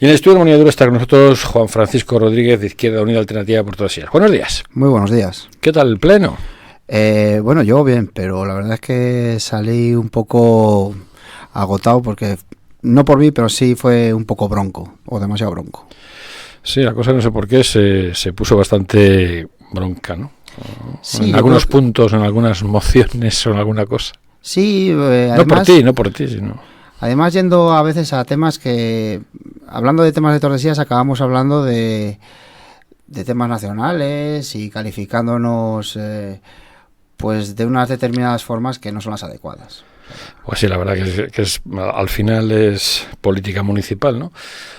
Y en el estudio de Moneduro está con nosotros Juan Francisco Rodríguez, de Izquierda Unida Alternativa por Tordesillas. Buenos días. Muy buenos días. ¿Qué tal el pleno? Bueno, yo bien, pero la verdad es que salí un poco agotado porque, no por mí, pero sí fue un poco bronco, o demasiado bronco. Sí, la cosa no sé por qué se puso bastante bronca, ¿no? Sí, en algunos puntos, en algunas mociones o en alguna cosa. Sí, además, no por ti, sino... Además, yendo a veces a temas que, hablando de temas de Tordesillas, acabamos hablando de temas nacionales y calificándonos pues de unas determinadas formas que no son las adecuadas. Pues sí, la verdad que es al final es política municipal, ¿no?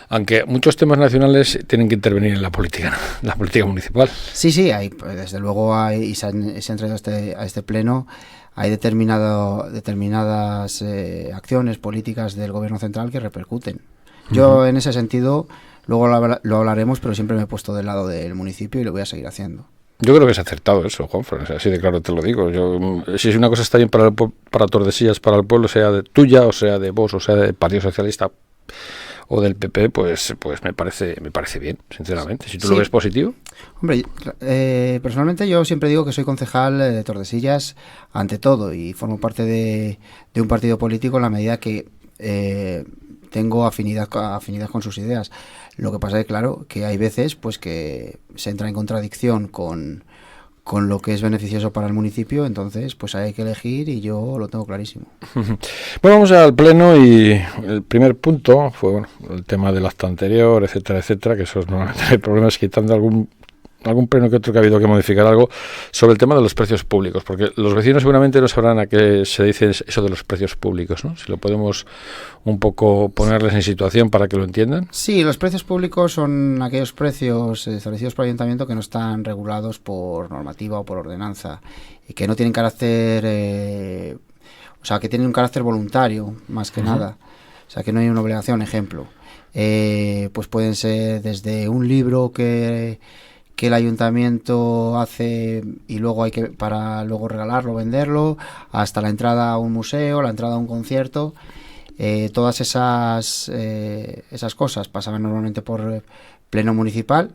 Aunque muchos temas nacionales tienen que intervenir en la política municipal. Sí, hay, desde luego y se han traído a este pleno. Hay determinadas acciones políticas del gobierno central que repercuten. Yo, en ese sentido, luego lo hablaremos, pero siempre me he puesto del lado del municipio y lo voy a seguir haciendo. Yo creo que es acertado eso, Juanfran, así de claro te lo digo. Si una cosa está bien para Tordesillas, para el pueblo, sea de tuya, o sea de vos, o sea del Partido Socialista o del PP, pues me parece bien, sinceramente. Si tú lo ves positivo. Hombre, personalmente yo siempre digo que soy concejal de Tordesillas ante todo y formo parte de un partido político en la medida que tengo afinidad con sus ideas. Lo que pasa es, claro, que hay veces pues que se entra en contradicción con lo que es beneficioso para el municipio, entonces pues hay que elegir y yo lo tengo clarísimo. Bueno, vamos al pleno y el primer punto fue el tema del acta anterior, etcétera, que eso es normalmente el problema es quitando algún pleno que otro que ha habido que modificar algo sobre el tema de los precios públicos, porque los vecinos seguramente no sabrán a qué se dice eso de los precios públicos, ¿no? Si lo podemos un poco ponerles en situación para que lo entiendan. Sí, los precios públicos son aquellos precios establecidos por el ayuntamiento que no están regulados por normativa o por ordenanza y que no tienen carácter, que tienen un carácter voluntario más que nada, o sea que no hay una obligación. Ejemplo, pues pueden ser desde un libro que el ayuntamiento hace y luego hay que para luego regalarlo, venderlo, hasta la entrada a un museo, la entrada a un concierto. Todas esas cosas pasaban normalmente por pleno municipal.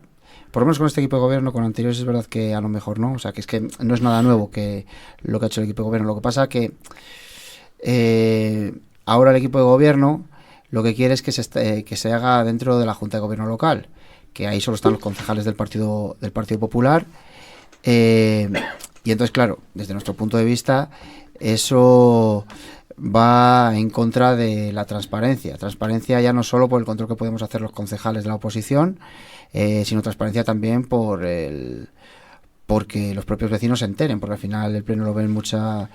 Por lo menos con este equipo de gobierno, con anteriores es verdad que a lo mejor no, o sea que es que no es nada nuevo que lo que ha hecho el equipo de gobierno. Lo que pasa que ahora el equipo de gobierno lo que quiere es que se haga dentro de la Junta de Gobierno local, que ahí solo están los concejales del Partido Popular, y entonces, claro, desde nuestro punto de vista, eso va en contra de la transparencia. Transparencia ya no solo por el control que podemos hacer los concejales de la oposición, sino transparencia también porque los propios vecinos se enteren, porque al final el pleno lo ven muchas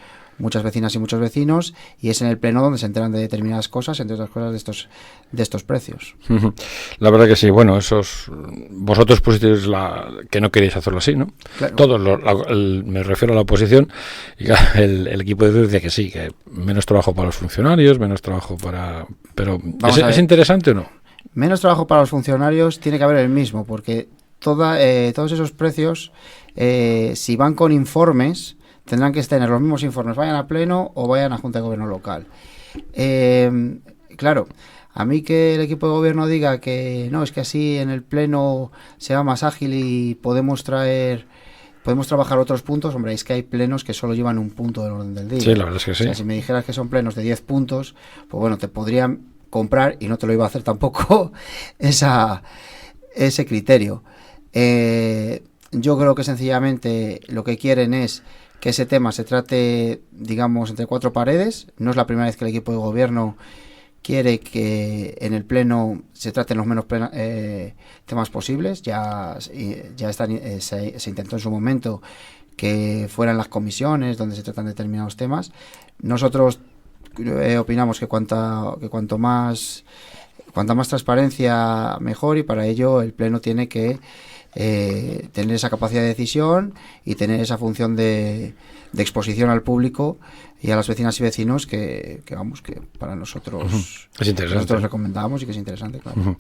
vecinas y muchos vecinos, y es en el pleno donde se enteran de determinadas cosas, entre otras cosas de estos precios. La verdad que sí. Bueno, vosotros pusisteis que no queréis hacerlo así, ¿no? Claro. Todos, me refiero a la oposición, y el equipo de Dios decía que sí, que menos trabajo para los funcionarios, menos trabajo para... Pero ¿es interesante o no? Menos trabajo para los funcionarios tiene que haber el mismo, porque todos esos precios, si van con informes, tendrán que tener los mismos informes, vayan a pleno o vayan a Junta de Gobierno local. Claro, a mí que el equipo de gobierno diga que no, es que así en el pleno sea más ágil y podemos trabajar otros puntos. Hombre, es que hay plenos que solo llevan un punto del orden del día. Sí, la verdad es que sí. O sea, si me dijeras que son plenos de 10 puntos, pues bueno, te podrían comprar, y no te lo iba a hacer tampoco, ese criterio. Yo creo que sencillamente lo que quieren es que ese tema se trate, digamos, entre cuatro paredes. No es la primera vez que el equipo de gobierno quiere que en el pleno se traten los menos temas posibles. Ya se intentó en su momento que fueran las comisiones donde se tratan determinados temas. Nosotros opinamos que cuanto más transparencia mejor, y para ello el pleno tiene que tener esa capacidad de decisión y tener esa función de exposición al público y a las vecinas y vecinos que vamos, que para nosotros es interesante. Nosotros recomendamos y que es interesante, claro.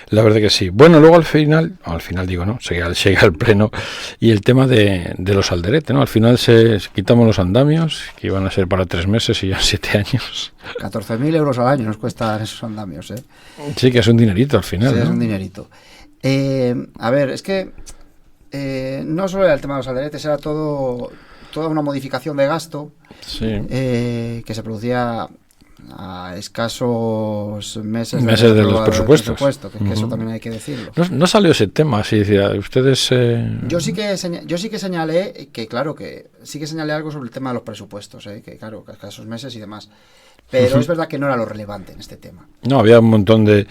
La verdad que sí. Bueno, luego al final digo, ¿no? Llega el pleno y el tema de los Alderete, ¿no? Al final quitamos los andamios, que iban a ser para 3 meses y ya 7 años. 14.000 euros al año nos cuestan esos andamios, ¿eh? Sí, que es un dinerito al final, sí, ¿no? Es un dinerito. A ver, es que no solo era el tema de los alderetes, era toda una modificación de gasto, sí. Que se producía a escasos meses de los presupuestos. Que eso también hay que decirlo. No salió ese tema, así decía, ustedes... Yo sí que señalé que, claro, que sí que señalé algo sobre el tema de los presupuestos, que claro, que a escasos meses y demás. Pero es verdad que no era lo relevante en este tema. No, había un montón de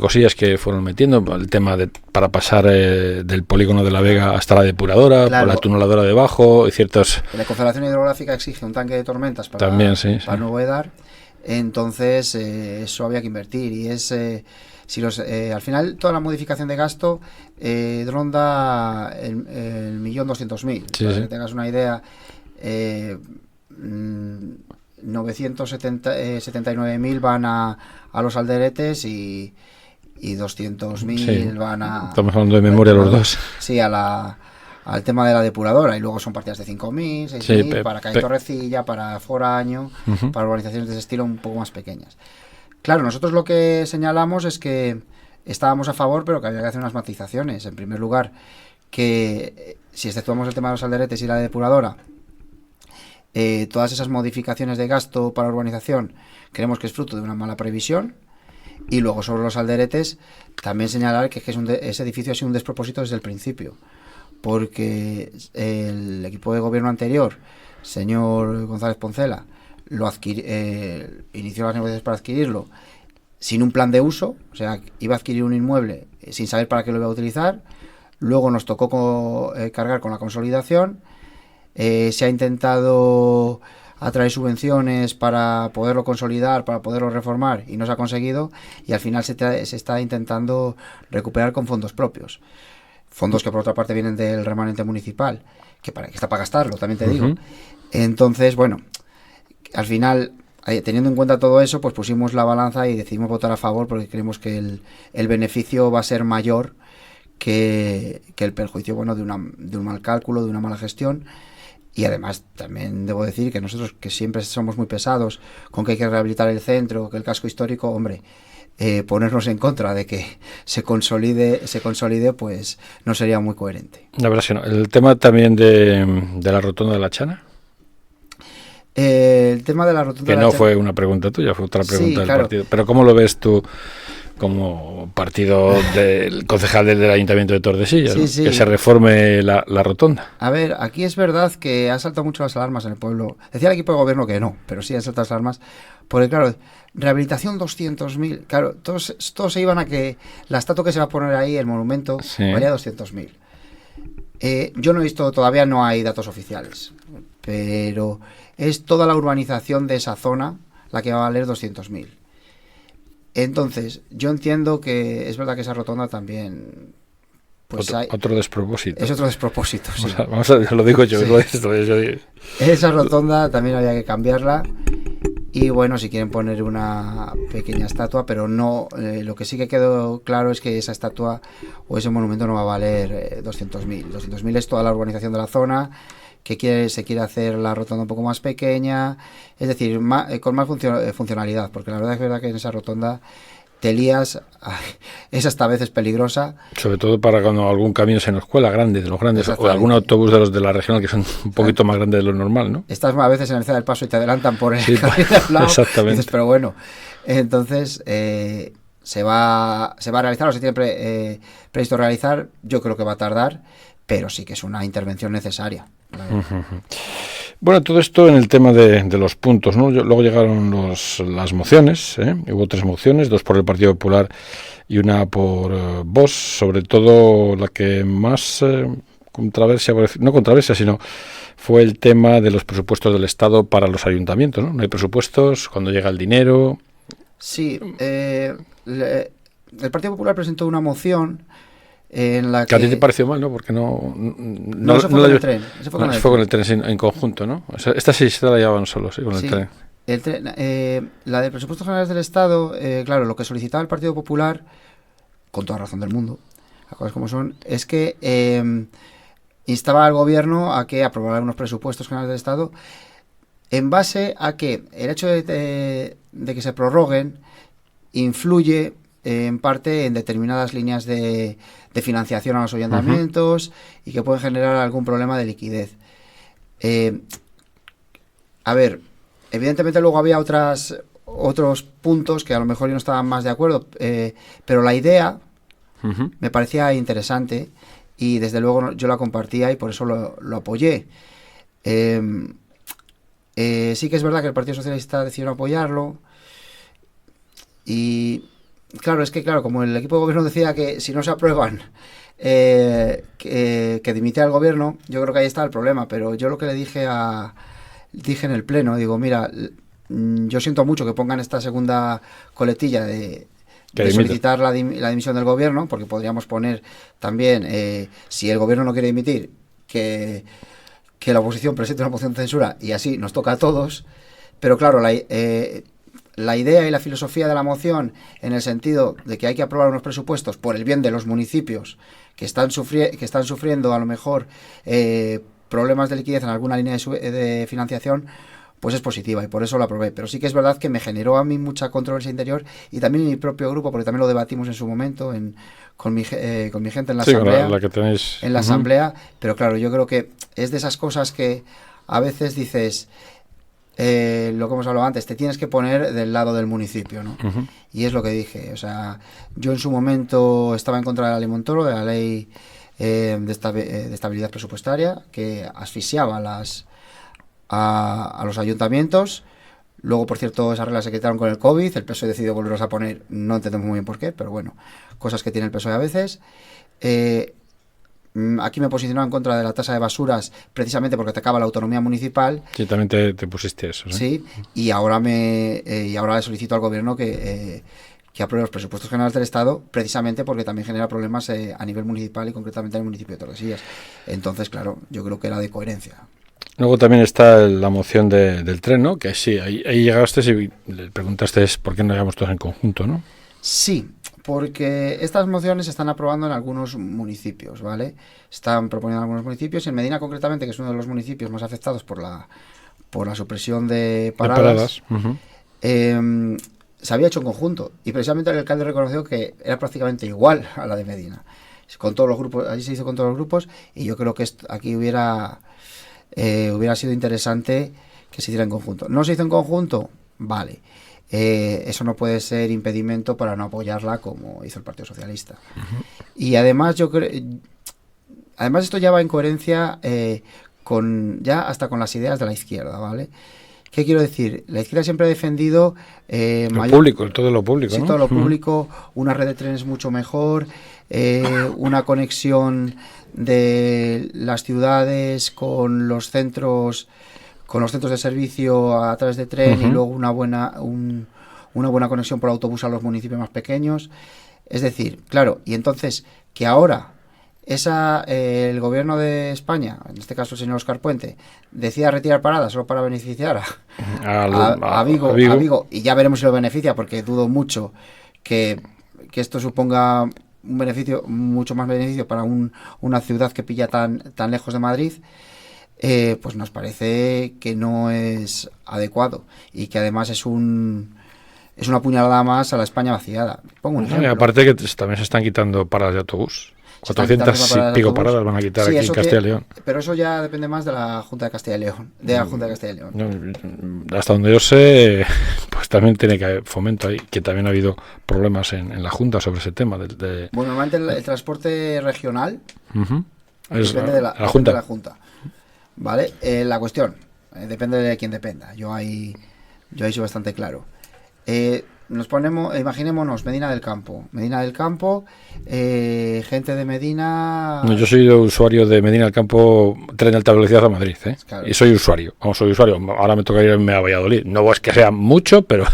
cosillas que fueron metiendo. El tema para pasar del polígono de La Vega hasta la depuradora, claro, por la tuneladora debajo y ciertos... La Confederación Hidrográfica exige un tanque de tormentas para Nuevo Edar. Entonces, eso había que invertir. Y es... al final, toda la modificación de gasto ronda el 1.200.000. Sí, para sí. que tengas una idea... 979.000 van a los alderetes y 200.000 van a... Estamos hablando de memoria los dos. Sí, al tema de la depuradora. Y luego son partidas de 5.000, 6.000 para Calle Torrecilla, para Foraño, para urbanizaciones de ese estilo un poco más pequeñas. Claro, nosotros lo que señalamos es que estábamos a favor, pero que había que hacer unas matizaciones. En primer lugar, que si exceptuamos el tema de los alderetes y la depuradora, todas esas modificaciones de gasto para urbanización creemos que es fruto de una mala previsión. Y luego sobre los alderetes también señalar que ese edificio ha sido un despropósito desde el principio, porque el equipo de gobierno anterior, señor González Poncela, inició las negociaciones para adquirirlo sin un plan de uso, o sea, iba a adquirir un inmueble sin saber para qué lo iba a utilizar. Luego nos tocó cargar con la consolidación. Se ha intentado atraer subvenciones para poderlo consolidar, para poderlo reformar, y no se ha conseguido, y al final se está intentando recuperar con fondos propios. Fondos que por otra parte vienen del remanente municipal, que está para gastarlo, también te digo. Entonces, bueno, al final, teniendo en cuenta todo eso, pues pusimos la balanza y decidimos votar a favor porque creemos que el beneficio va a ser mayor que el perjuicio, bueno, de un mal cálculo, de una mala gestión. Y además también debo decir que nosotros, que siempre somos muy pesados con que hay que rehabilitar el centro, que el casco histórico, hombre, ponernos en contra de que se consolide, pues no sería muy coherente. La verdad es que no. El tema también de la rotonda de la Chana. El tema de la rotonda que de la no Chana, fue una pregunta tuya, fue otra pregunta, sí, del claro. partido. Pero ¿cómo lo ves tú como partido del concejal del Ayuntamiento de Tordesillas, sí, ¿no? Sí. Que se reforme la rotonda? A ver, aquí es verdad que ha saltado mucho las alarmas en el pueblo. Decía el equipo de gobierno que no, pero sí han saltado las alarmas. Porque claro, rehabilitación 200.000. Claro, todos se iban a que la estatua que se va a poner ahí, el monumento, sí, valía 200.000. Yo no he visto, todavía no hay datos oficiales, pero es toda la urbanización de esa zona la que va a valer 200.000. Entonces, yo entiendo que es verdad que esa rotonda también... Pues otro despropósito. Es otro despropósito, sí. Lo digo yo. Sí. Esa rotonda también había que cambiarla. Y bueno, si quieren poner una pequeña estatua, pero no... lo que sí que quedó claro es que esa estatua o ese monumento no va a valer 200.000. 200.000 es toda la urbanización de la zona, que se quiere hacer la rotonda un poco más pequeña, es decir, con más funcionalidad, porque la verdad es verdad que en esa rotonda te lías, es hasta a veces peligrosa. Sobre todo para cuando algún camino se nos cuela grande, de los grandes, o algún autobús de los de la regional que son un poquito más grandes de lo normal, ¿no? Estás a veces en el Ceda del Paso y te adelantan por el camino de al lado. Exactamente. Dices, pero bueno, entonces se va a realizar o se tiene previsto realizar. Yo creo que va a tardar, pero sí que es una intervención necesaria. Bueno, todo esto en el tema de los puntos, ¿no? Luego llegaron las mociones, hubo 3 mociones, 2 por el Partido Popular y una por Vox, sobre todo la que más controversia, sino fue el tema de los presupuestos del Estado para los ayuntamientos, ¿no? No hay presupuestos, cuando llega el dinero. Sí, el Partido Popular presentó una moción en la que a ti te pareció mal, ¿no? Porque no, eso fue con el tren. Eso fue con el tren en conjunto, ¿no? O sea, esta sí se la llevaban solo, sí, con el tren. La de presupuestos generales del Estado, claro, lo que solicitaba el Partido Popular, con toda razón del mundo, las cosas como son, es que instaba al gobierno a que aprobara unos presupuestos generales del Estado en base a que el hecho de que se prorroguen influye en parte en determinadas líneas de financiación a los ayuntamientos y que pueden generar algún problema de liquidez. A ver, evidentemente luego había otros puntos que a lo mejor yo no estaba más de acuerdo, pero la idea me parecía interesante y desde luego yo la compartía y por eso lo apoyé. Sí que es verdad que el Partido Socialista decidió no apoyarlo y claro, como el equipo de gobierno decía que si no se aprueban que dimitiera el gobierno, yo creo que ahí está el problema, pero yo lo que le dije en el pleno, digo, mira, yo siento mucho que pongan esta segunda coletilla de solicitar la dimisión del gobierno, porque podríamos poner también, si el gobierno no quiere dimitir, que la oposición presente una moción de censura y así nos toca a todos, pero claro, la idea y la filosofía de la moción en el sentido de que hay que aprobar unos presupuestos por el bien de los municipios que están sufriendo a lo mejor problemas de liquidez en alguna línea de financiación, pues es positiva y por eso lo aprobé. Pero sí que es verdad que me generó a mí mucha controversia interior y también en mi propio grupo, porque también lo debatimos en su momento con mi gente en la asamblea. La que tenéis. En la asamblea, pero claro, yo creo que es de esas cosas que a veces dices, lo que hemos hablado antes, te tienes que poner del lado del municipio, ¿no? Y es lo que dije, o sea, yo en su momento estaba en contra de la ley Montoro, de la ley de estabilidad presupuestaria, que asfixiaba a los ayuntamientos. Luego, por cierto, esas reglas se quitaron con el COVID, el PSOE decidió volverlos a poner, no entendemos muy bien por qué, pero bueno, cosas que tiene el PSOE a veces. Aquí me posicionaba en contra de la tasa de basuras precisamente porque atacaba la autonomía municipal. Sí, también te pusiste eso. Sí, y ahora le solicito al gobierno que apruebe los presupuestos generales del Estado precisamente porque también genera problemas a nivel municipal y concretamente en el municipio de Tordesillas. Entonces, claro, yo creo que era de coherencia. Luego también está la moción del tren, ¿no? Que sí, ahí llegaste y le preguntaste por qué no llegamos todos en conjunto, ¿no? Sí, porque estas mociones se están aprobando en algunos municipios, ¿vale? Están proponiendo en algunos municipios y en Medina concretamente, que es uno de los municipios más afectados por la supresión de paradas. Se había hecho en conjunto y precisamente el alcalde reconoció que era prácticamente igual a la de Medina. Con todos los grupos, allí se hizo con todos los grupos y yo creo que aquí hubiera sido interesante que se hiciera en conjunto. ¿No se hizo en conjunto? Vale. Eso no puede ser impedimento para no apoyarla como hizo el Partido Socialista. Y además además esto ya va en coherencia hasta con las ideas de la izquierda, ¿vale? ¿Qué quiero decir? La izquierda siempre ha defendido todo lo público, sí, ¿no? todo lo público, una red de trenes mucho mejor, una conexión de las ciudades con los centros de servicio a través de tren y luego una buena conexión por autobús a los municipios más pequeños. Es decir, claro, y entonces que ahora el gobierno de España, en este caso el señor Óscar Puente, decida retirar paradas solo para beneficiar a Vigo, y ya veremos si lo beneficia, porque dudo mucho que esto suponga un beneficio, mucho más beneficio para una ciudad que pilla tan lejos de Madrid. Pues nos parece que no es adecuado y que además es una puñalada más a la España vaciada. Pongo un ejemplo. Y aparte que también se están quitando paradas de autobús. 400 y pico paradas van a quitar aquí en Castilla y León. Pero eso ya depende más de la Junta de Castilla y León. Hasta donde yo sé, pues también tiene que haber fomento ahí, que también ha habido problemas en la Junta sobre ese tema. Bueno, normalmente el transporte regional depende de la Junta. ¿Vale? La cuestión, depende de quién dependa. Yo ahí soy bastante claro. nos ponemos, imaginémonos Medina del Campo. Gente de Medina... No, yo soy usuario de Medina del Campo, tren de alta velocidad a Madrid, ¿eh? Claro. Y soy usuario. Ahora me toca irme a Valladolid. No es que sea mucho, pero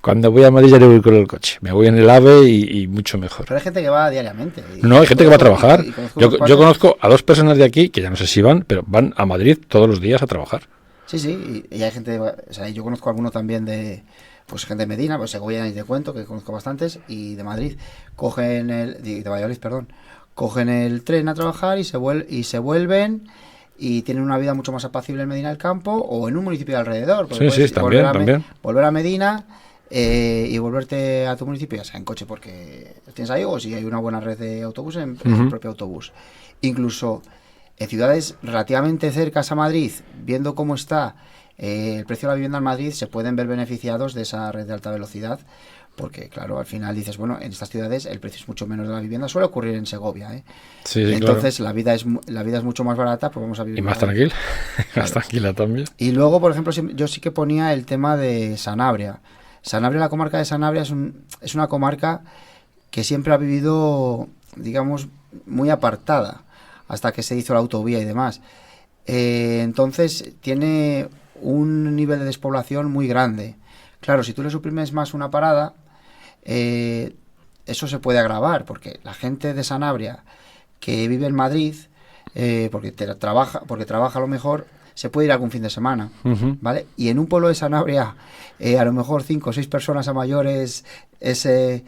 cuando voy a Madrid ya no voy con el coche. Me voy en el AVE y mucho mejor. Pero hay gente que va diariamente. No, hay gente que va a trabajar. Yo conozco conozco a 2 personas de aquí, que ya no sé si van, pero van a Madrid todos los días a trabajar. Sí, y hay gente, o sea, yo conozco a alguno también de, pues gente de Medina, pues Segovia ni te cuento, que conozco bastantes, y de Madrid, de Valladolid, perdón, cogen el tren a trabajar y se vuelven y tienen una vida mucho más apacible en Medina del Campo o en un municipio de alrededor. Sí, también. Volver a Medina y volverte a tu municipio, ya sea en coche porque lo tienes ahí, o si hay una buena red de autobuses, en el propio autobús. Incluso en ciudades relativamente cercas a Madrid, viendo cómo está el precio de la vivienda en Madrid, se pueden ver beneficiados de esa red de alta velocidad, porque claro, al final dices, bueno, en estas ciudades el precio es mucho menos de la vivienda, suele ocurrir en Segovia, ¿eh? Sí, entonces claro. la vida es mucho más barata, pues vamos a vivir y más tranquila, más tranquila también. Y luego, por ejemplo, yo sí que ponía el tema de Sanabria. La comarca de Sanabria es una comarca que siempre ha vivido, digamos, muy apartada, hasta que se hizo la autovía y demás. Entonces tiene un nivel de despoblación muy grande. Claro, si tú le suprimes más una parada, eso se puede agravar, porque la gente de Sanabria que vive en Madrid, porque trabaja a lo mejor, se puede ir algún fin de semana, ¿vale? Y en un pueblo de Sanabria, a lo mejor 5 o 6 personas a mayores ese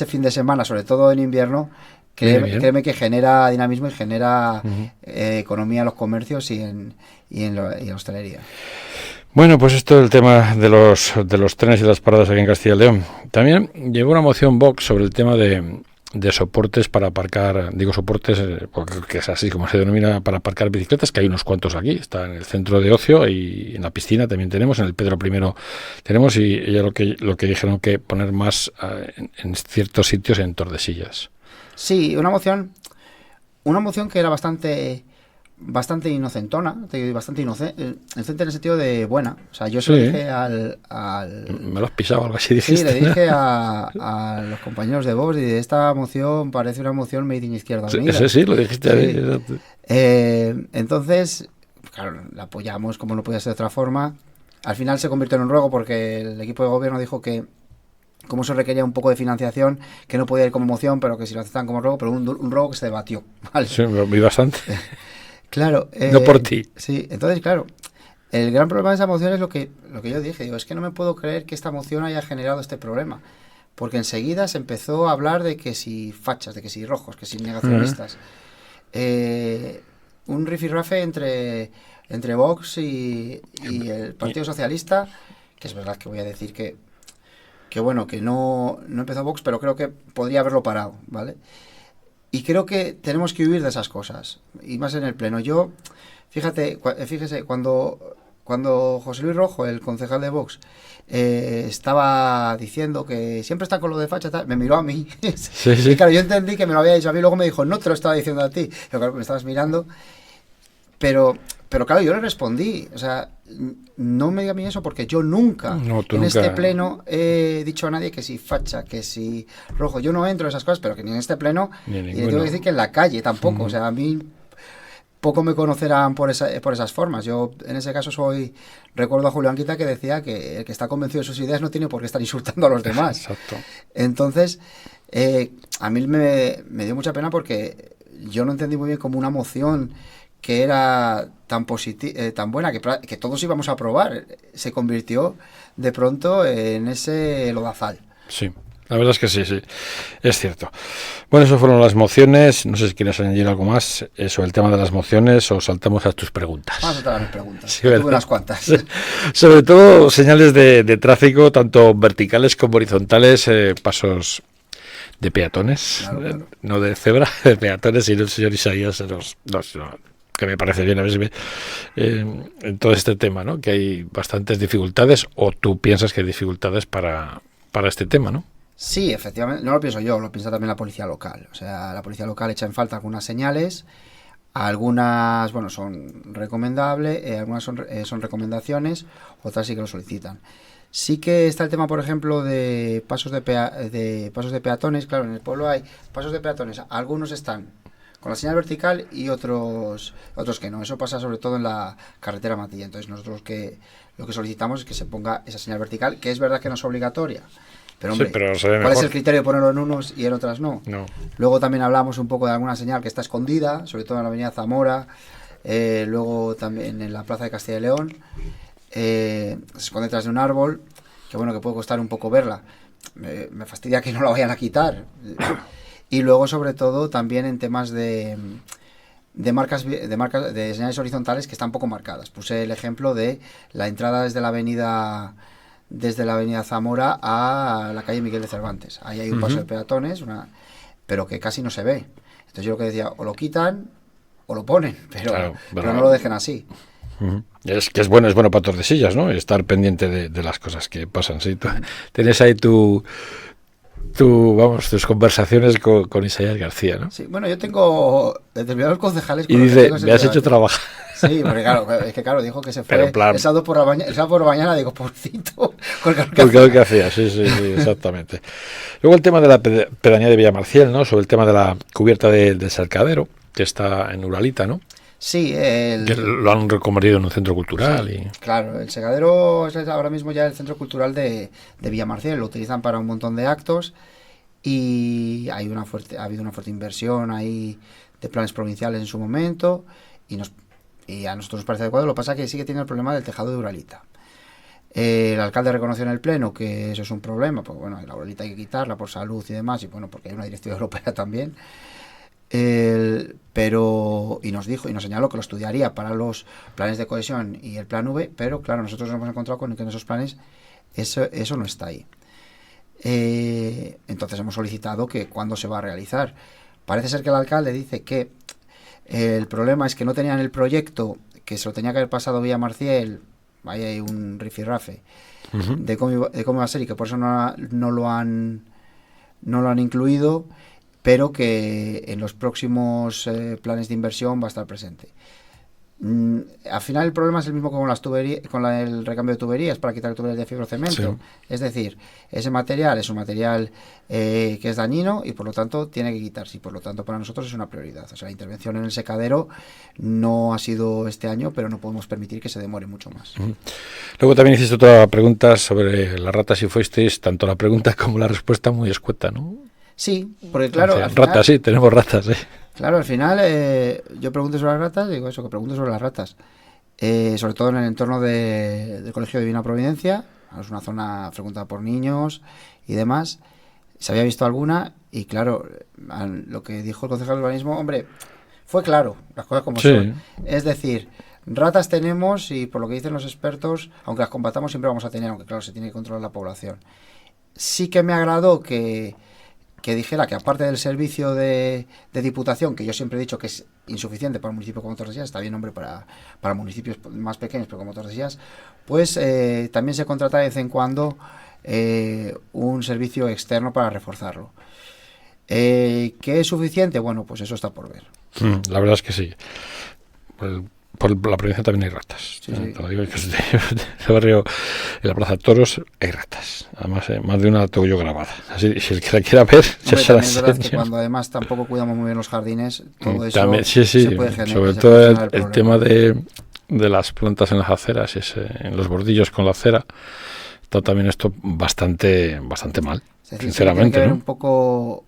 fin de semana, sobre todo en invierno, créeme que genera dinamismo y genera economía en los comercios y en la hostelería. Bueno, pues esto es el tema de los trenes y las paradas aquí en Castilla y León. También llevó una moción Vox sobre el tema de soportes para aparcar, digo soportes porque es así como se denomina, para aparcar bicicletas, que hay unos cuantos aquí, está en el centro de ocio y en la piscina también tenemos, en el Pedro I tenemos, y ella lo que dijeron que poner más en ciertos sitios en Tordesillas. Sí, una moción que era bastante inocentona, bastante inocente en el sentido de buena. O sea, yo se lo dije al... Me lo has pisado, algo así dijiste. Sí, le dije a los compañeros de Vox, y esta moción parece una moción made in Izquierda Unida. Sí, lo dijiste ahí. Entonces, claro, la apoyamos como no podía ser de otra forma. Al final se convirtió en un ruego porque el equipo de gobierno dijo que como eso requería un poco de financiación, que no podía ir como moción, pero que si lo aceptan como ruego, pero un ruego que se debatió, ¿vale? Sí, lo vi bastante. Claro. No por ti. Sí, entonces, claro, el gran problema de esa moción es lo que yo dije. Digo, es que no me puedo creer que esta moción haya generado este problema. Porque enseguida se empezó a hablar de que si fachas, de que si rojos, que si negacionistas. Un rifirrafe entre Vox y el Partido Socialista, que es verdad que voy a decir que bueno, que no empezó Vox, pero creo que podría haberlo parado, ¿vale? Y creo que tenemos que huir de esas cosas, y más en el Pleno. Fíjese, cuando José Luis Rojo, el concejal de Vox, estaba diciendo que siempre está con lo de facha, tal, me miró a mí. Sí. Y claro, yo entendí que me lo había dicho a mí, luego me dijo, no te lo estaba diciendo a ti. Pero claro, me estabas mirando. Pero claro, yo le respondí, o sea, no me diga a mí eso, porque yo nunca este pleno he dicho a nadie que si facha, que si rojo. Yo no entro en esas cosas, pero que ni en este pleno, y le tengo que decir que en la calle tampoco. O sea, a mí poco me conocerán por esas formas. Yo en ese caso recuerdo a Julio Anquita que decía que el que está convencido de sus ideas no tiene por qué estar insultando a los demás. Exacto. Entonces, a mí me dio mucha pena porque yo no entendí muy bien como una moción que era tan buena, que todos íbamos a aprobar, se convirtió de pronto en ese lodazal. Sí, la verdad es que sí, es cierto. Bueno, eso fueron las mociones. No sé si quieres añadir algo más sobre el tema de las mociones o saltamos a tus preguntas. Vamos a saltar a mis preguntas. Sí, tuve unas cuantas. Sobre todo señales de tráfico, tanto verticales como horizontales, pasos de peatones, claro. No de cebra, de peatones, y el señor Isaías que me parece bien, a ver si en todo este tema, ¿no? Que hay bastantes dificultades, o tú piensas que hay dificultades para este tema, ¿no? Sí, efectivamente, no lo pienso yo, lo piensa también la policía local. O sea, la policía local echa en falta algunas señales, algunas, bueno, son recomendables, algunas son recomendaciones, otras sí que lo solicitan. Sí que está el tema, por ejemplo, de pasos de peatones. Claro, en el pueblo hay pasos de peatones. Algunos están con la señal vertical y otros que no. Eso pasa sobre todo en la carretera Matilla. Entonces nosotros lo que solicitamos es que se ponga esa señal vertical, que es verdad que no es obligatoria. Pero hombre, Sí, pero se ve ¿cuál mejor. es el criterio de ponerlo en unos y en otras no? No. Luego también hablamos un poco de alguna señal que está escondida, sobre todo en la avenida Zamora, luego también en la plaza de Castilla y León. Se esconde detrás de un árbol, que bueno, que puede costar un poco verla. Me fastidia que no la vayan a quitar. Y luego, sobre todo, también en temas de señales horizontales que están poco marcadas. Puse el ejemplo de la entrada desde la avenida Zamora a la calle Miguel de Cervantes. Ahí hay un paso de peatones, pero que casi no se ve. Entonces yo lo que decía, o lo quitan o lo ponen, Claro, pero no lo dejen así. Es que es bueno para Tordesillas, ¿no? Estar pendiente de las cosas que pasan. ¿Sí? Tienes ahí tus conversaciones con Isaías García, ¿no? Sí, bueno, yo tengo determinados concejales Y con los que dice, tengo ese me has debate. hecho trabajar. Sí, porque claro, dijo que se fue Pero en plan- el sábado por la mañana, digo, pobrecito, con el calor que Porque es lo hacía. que hacía, sí, exactamente. Luego el tema de la pedanía de Villamarciel, ¿no? Sobre el tema de la cubierta del Salcadero, que está en Uralita, ¿no? Sí, Que lo han reconvertido en un centro cultural. sí, Y claro, el Segadero es ahora mismo ya el centro cultural de Villamarciel, lo utilizan para un montón de actos y ha habido una fuerte inversión ahí de planes provinciales en su momento y a nosotros nos parece adecuado. Lo que pasa es que sigue teniendo el problema del tejado de Uralita. El alcalde reconoció en el pleno que eso es un problema, porque bueno, la Uralita hay que quitarla por salud y demás, y bueno, porque hay una directiva europea también. Y nos dijo y nos señaló que lo estudiaría para los planes de cohesión y el plan V, pero claro, nosotros nos hemos encontrado con que en esos planes eso no está ahí. Entonces hemos solicitado que cuándo se va a realizar. Parece ser que el alcalde dice que el problema es que no tenían el proyecto, que se lo tenía que haber pasado vía Marciel, ahí hay un rifirrafe, de cómo iba a ser y que por eso no lo han incluido, pero que en los próximos planes de inversión va a estar presente. Al final el problema es el mismo que con las tuberías, el recambio de tuberías para quitar tuberías de fibrocemento. Sí. Es decir, ese material es un material que es dañino y por lo tanto tiene que quitarse y por lo tanto para nosotros es una prioridad. O sea, la intervención en el secadero no ha sido este año, pero no podemos permitir que se demore mucho más. luego también hiciste otra pregunta sobre las ratas y fuisteis tanto la pregunta como la respuesta muy escueta, ¿no? Sí, porque claro, O sea, al final, ratas, sí, tenemos ratas, ¿eh? claro, al final yo pregunto sobre las ratas, digo eso, que pregunto sobre las ratas. Sobre todo en el entorno del Colegio de Divina Providencia, es una zona frecuentada por niños y demás. Se había visto alguna y claro, lo que dijo el concejal de urbanismo, hombre, fue claro, las cosas como Sí. son. Es decir, ratas tenemos y por lo que dicen los expertos, aunque las combatamos siempre vamos a tener, aunque claro, se tiene que controlar la población. Sí que me agradó que dijera que aparte del servicio de diputación, que yo siempre he dicho que es insuficiente para un municipio como Tordesillas, está bien, hombre, para municipios más pequeños, pero como Tordesillas, pues también se contrata de vez en cuando un servicio externo para reforzarlo. ¿Qué es suficiente? Bueno, pues eso está por ver. La verdad es que sí. Por la provincia también hay ratas. Sí, sí. Te lo digo, que es de barrio, en la Plaza de Toros hay ratas. Además, más de una la tengo yo grabada. Así, si el que la quiera ver, ya Hombre, se la también es verdad que enseño. cuando además tampoco cuidamos muy bien los jardines, todo eso También, sí, se puede sobre se todo puede el generar problema. tema de las plantas en las aceras, en los bordillos con la acera, está también esto bastante mal, Es decir, sinceramente, tiene que ver ¿no? un poco,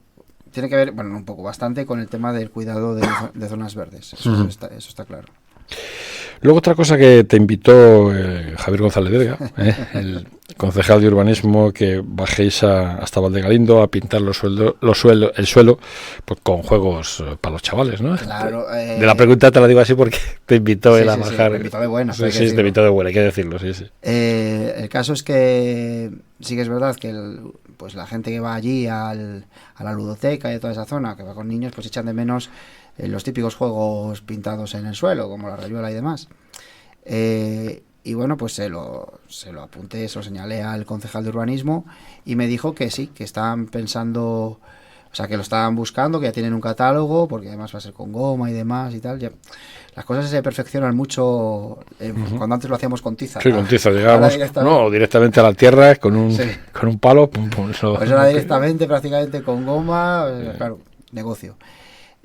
tiene que ver, bueno, un poco, bastante con el tema del cuidado de zonas verdes. Eso está claro. Luego otra cosa que te invitó Javier González Vega, el concejal de urbanismo, que bajéis hasta Valdegalindo a pintar el suelo pues, con juegos para los chavales, ¿no? Claro. De la pregunta te la digo así porque te invitó Sí, él a sí, sí, bajar. me invitó de buena, Sí, hay que te decirlo. invitó de buena, hay que decirlo, sí, sí. El caso es que sí que es verdad que pues la gente que va allí a la ludoteca y a toda esa zona, que va con niños, pues echan de menos los típicos juegos pintados en el suelo, como la rayuela y demás. Y bueno, pues se lo apunté, se lo señalé al concejal de urbanismo y me dijo que sí, que estaban pensando O sea, que lo estaban buscando, que ya tienen un catálogo, porque además va a ser con goma y demás y tal. Ya. Las cosas se perfeccionan mucho cuando antes lo hacíamos con tiza. Sí, con tiza llegábamos, directamente a la tierra con un palo. Pum, pues ahora directamente, prácticamente con goma, claro, negocio.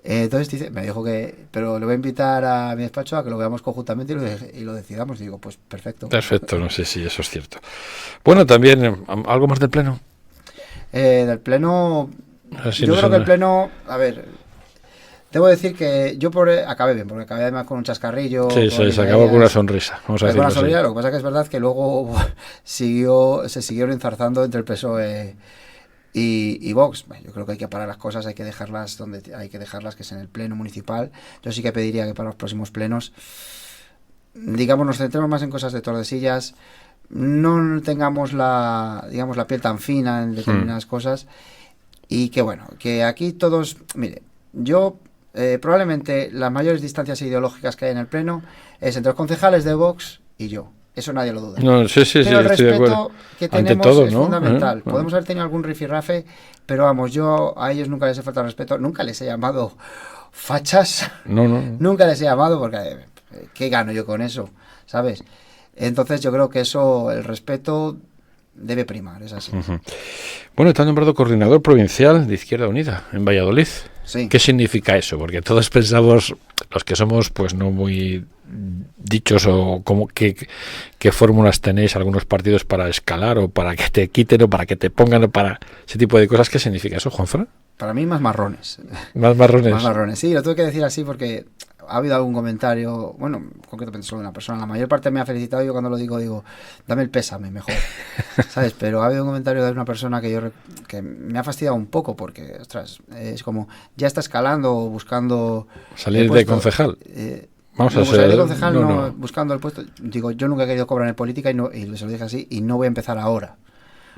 Entonces me dijo pero le voy a invitar a mi despacho a que lo veamos conjuntamente y lo decidamos. Y digo, pues perfecto. Perfecto, no sé si eso es cierto. Bueno, también, ¿algo más del Pleno? Del Pleno, yo creo que el Pleno, a ver, debo decir que yo acabé bien, porque acabé además con un chascarrillo. Sí, se acabó con una sonrisa. Vamos a decirlo así. Lo que pasa que es verdad que luego se siguieron enzarzando entre el PSOE y Vox. Yo creo que hay que parar las cosas, hay que dejarlas donde hay que dejarlas, que es en el Pleno municipal. Yo sí que pediría que para los próximos plenos, digamos, nos centremos más en cosas de Tordesillas, no tengamos la piel tan fina en determinadas cosas, y que bueno, que aquí todos, mire, yo probablemente las mayores distancias ideológicas que hay en el Pleno es entre los concejales de Vox y yo. Eso nadie lo duda. No, sí, pero el respeto que tenemos todo, es fundamental. Podemos haber tenido algún rifirrafe, pero vamos, yo a ellos nunca les he faltado respeto, nunca les he llamado fachas, nunca les he llamado, porque ¿qué gano yo con eso? ¿Sabes? Entonces yo creo que eso, el respeto debe primar, es así. Bueno, está nombrado coordinador provincial de Izquierda Unida en Valladolid. Sí. ¿Qué significa eso? Porque todos pensamos, los que somos pues no muy dichos, o como qué fórmulas tenéis algunos partidos para escalar, o para que te quiten, o para que te pongan, o para ese tipo de cosas. ¿Qué significa eso, Juanfran? Para mí más marrones. Más marrones. Más marrones, sí, lo tengo que decir así porque ha habido algún comentario, bueno, concretamente solo de una persona, la mayor parte me ha felicitado, y yo cuando lo digo, dame el pésame, mejor, ¿sabes? Pero ha habido un comentario de una persona que me ha fastidiado un poco, porque, ostras, es como, ya está escalando, buscando... Salir de concejal. Vamos a salir de concejal, buscando el puesto. Digo, yo nunca he querido cobrar en política, y se lo dije así, y no voy a empezar ahora.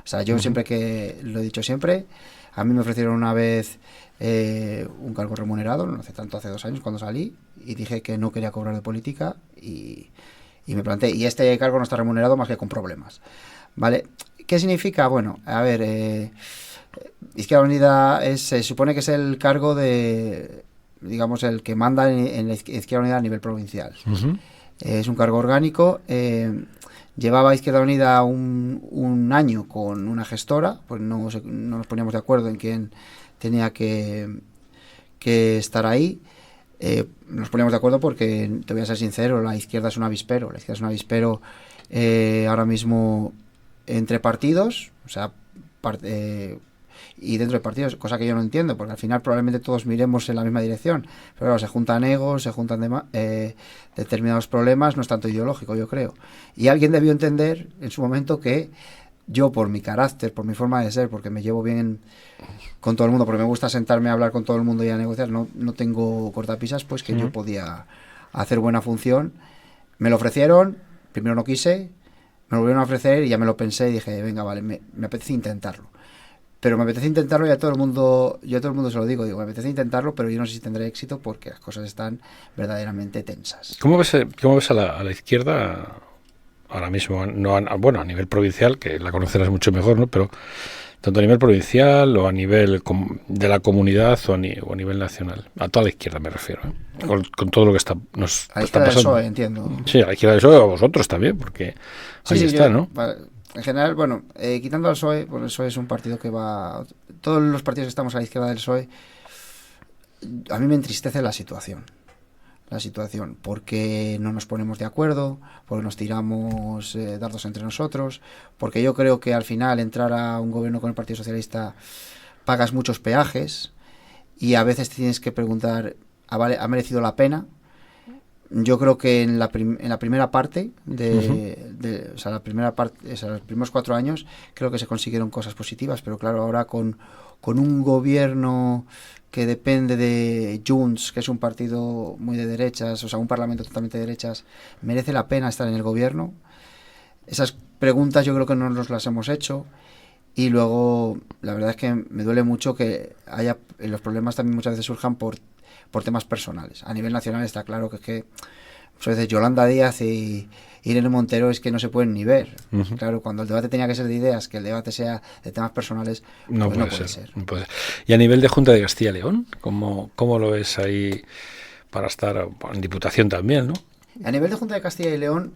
O sea, yo siempre que, lo he dicho siempre, a mí me ofrecieron una vez un cargo remunerado, no hace tanto, hace 2 años cuando salí, y dije que no quería cobrar de política, y me planteé, y este cargo no está remunerado más que con problemas, ¿vale? ¿Qué significa? Bueno, a ver, Izquierda Unida se supone que es el cargo de, digamos, el que manda en la Izquierda Unida a nivel provincial. Es un cargo orgánico. Llevaba Izquierda Unida un año con una gestora, pues no nos poníamos de acuerdo en quién tenía que estar ahí. Nos poníamos de acuerdo porque, te voy a ser sincero, la izquierda es un avispero. La izquierda es un avispero ahora mismo entre partidos, o sea, y dentro de partidos, cosa que yo no entiendo, porque al final probablemente todos miremos en la misma dirección, pero claro, se juntan egos, se juntan determinados problemas, no es tanto ideológico, yo creo. Y alguien debió entender en su momento que yo, por mi carácter, por mi forma de ser, porque me llevo bien con todo el mundo, porque me gusta sentarme a hablar con todo el mundo y a negociar, no tengo cortapisas, pues que yo podía hacer buena función. Me lo ofrecieron, primero no quise, me lo volvieron a ofrecer y ya me lo pensé y dije, venga, vale, me apetece intentarlo. Pero me apetece intentarlo, y a todo el mundo se lo digo, me apetece intentarlo, pero yo no sé si tendré éxito porque las cosas están verdaderamente tensas. ¿Cómo ves a la izquierda ahora mismo? Bueno, a nivel provincial, que la conocerás mucho mejor, ¿no? Pero tanto a nivel provincial, o a nivel de la comunidad, o a nivel nacional. A toda la izquierda me refiero, ¿eh? Con todo lo que nos está pasando. PSOE, entiendo. Sí, a la izquierda del PSOE, a vosotros también, porque ahí está, ¿no? En general, bueno, quitando al PSOE, pues el PSOE es un partido que va... Todos los partidos que estamos a la izquierda del PSOE, a mí me entristece la situación, porque no nos ponemos de acuerdo, porque nos tiramos dardos entre nosotros, porque yo creo que al final entrar a un gobierno con el Partido Socialista pagas muchos peajes, y a veces te tienes que preguntar, ¿ha merecido la pena? Yo creo que en la primera parte o sea, los primeros 4 años creo que se consiguieron cosas positivas, pero claro, ahora con un gobierno que depende de Junts, que es un partido muy de derechas, o sea, un parlamento totalmente de derechas, ¿merece la pena estar en el gobierno? Esas preguntas yo creo que no nos las hemos hecho. Y luego, la verdad es que me duele mucho que los problemas también muchas veces surjan por temas personales. A nivel nacional está claro que muchas veces Yolanda Díaz y Irene Montero es que no se pueden ni ver. Uh-huh. Claro, cuando el debate tenía que ser de ideas, que el debate sea de temas personales, no pues puede no puede ser. ser. No puede ser. Y a nivel de Junta de Castilla y León, ¿cómo lo ves ahí para estar en Diputación también, ¿no? A nivel de Junta de Castilla y León,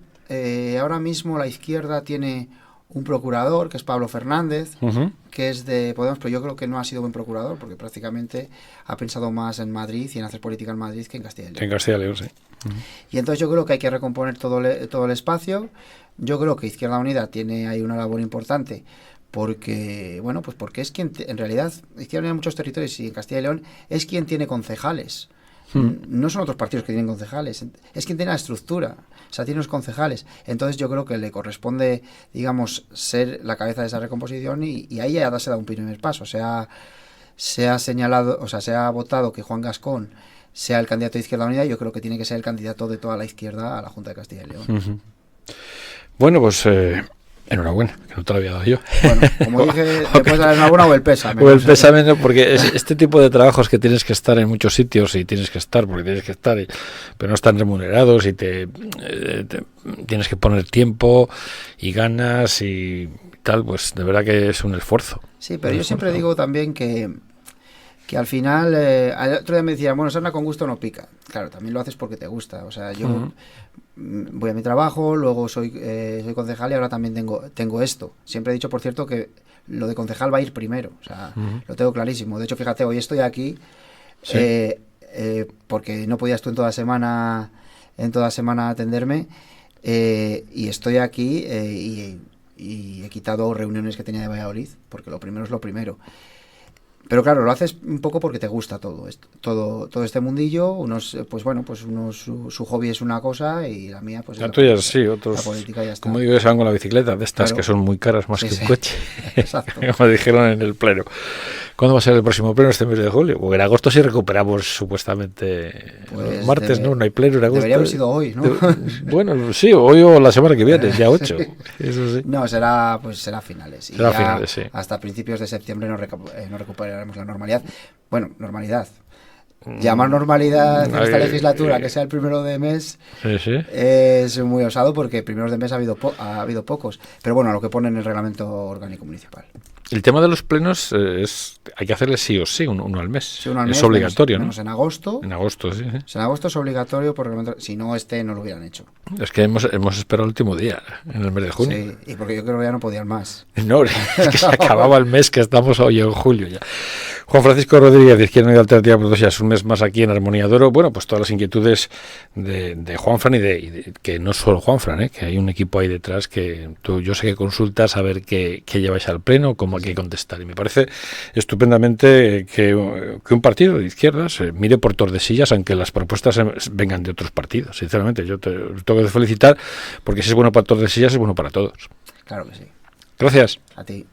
ahora mismo la izquierda tiene un procurador, que es Pablo Fernández, Uh-huh. que es de Podemos, pero yo creo que no ha sido buen procurador, porque prácticamente ha pensado más en Madrid y en hacer política en Madrid que en Castilla y León. En Castilla y León, sí. Uh-huh. Y entonces yo creo que hay que recomponer todo el espacio. Yo creo que Izquierda Unida tiene ahí una labor importante, porque, bueno, pues porque es quien, en realidad, Izquierda Unida en muchos territorios y en Castilla y León es quien tiene concejales. No son otros partidos que tienen concejales, es quien tiene la estructura, o sea, tiene los concejales. Entonces yo creo que le corresponde, digamos, ser la cabeza de esa recomposición y ahí ya se da un primer paso. Se ha señalado, o sea, se ha votado que Juan Gascón sea el candidato de Izquierda Unida y yo creo que tiene que ser el candidato de toda la izquierda a la Junta de Castilla y León. Uh-huh. Bueno, pues enhorabuena, que no te lo había dado yo. Bueno, como dije, después de la enhorabuena o el pésame. O el pésame, no, porque este tipo de trabajos que tienes que estar en muchos sitios y tienes que estar, porque tienes que estar, pero no están remunerados y te tienes que poner tiempo y ganas y tal, pues de verdad que es un esfuerzo. Sí, pero yo siempre digo también que al final, al otro día me decían, bueno, sarna con gusto no pica. Claro, también lo haces porque te gusta. O sea, yo voy a mi trabajo, luego soy concejal y ahora también tengo esto. Siempre he dicho, por cierto, que lo de concejal va a ir primero. O sea, lo tengo clarísimo. De hecho, fíjate, hoy estoy aquí porque no podías tú en toda semana atenderme y estoy aquí y he quitado reuniones que tenía de Valladolid porque lo primero es lo primero. Pero claro, lo haces un poco porque te gusta todo esto, todo este mundillo. Unos, pues bueno, pues su hobby es una cosa y la mía, pues la tuya sí, otros. La política ya está. Como digo, se van con la bicicleta, de estas que son muy caras más que un coche. Exacto. Como dijeron en el pleno. ¿Cuándo va a ser el próximo pleno este mes de julio? Porque en agosto sí recuperamos supuestamente pues los martes, ¿no? No hay pleno en agosto. Debería haber sido hoy, ¿no? Bueno, sí, hoy o la semana que viene, ya 8. Eso sí. No, será finales. Y será finales, sí. Hasta principios de septiembre no recuperaremos la normalidad. Bueno, normalidad. Llamar normalidad en esta legislatura que sea el primero de mes es muy osado porque primeros de mes ha habido pocos. Pero bueno, lo que pone en el reglamento orgánico municipal. El tema de los plenos hay que hacerle sí o sí, uno al mes. Sí, uno al mes es obligatorio, menos ¿no? En agosto. En agosto, sí. En agosto es obligatorio por reglamento. Si no, no lo hubieran hecho. Es que hemos esperado el último día, en el mes de junio. Sí, y porque yo creo que ya no podían más. No, es que se acababa el mes, que estamos hoy en julio ya. Juan Francisco Rodríguez, de Izquierda Unida Alternativa por Dos, un mes más aquí en Armonía de Oro. Bueno, pues todas las inquietudes de Juanfran y de que no solo Juanfran, que hay un equipo ahí detrás que yo sé que consultas a ver qué lleváis al pleno, cómo hay que contestar. Y me parece estupendamente que un partido de izquierdas mire por Tordesillas, aunque las propuestas vengan de otros partidos. Sinceramente, yo te tengo que felicitar porque si es bueno para Tordesillas es bueno para todos. Claro que sí. Gracias. A ti.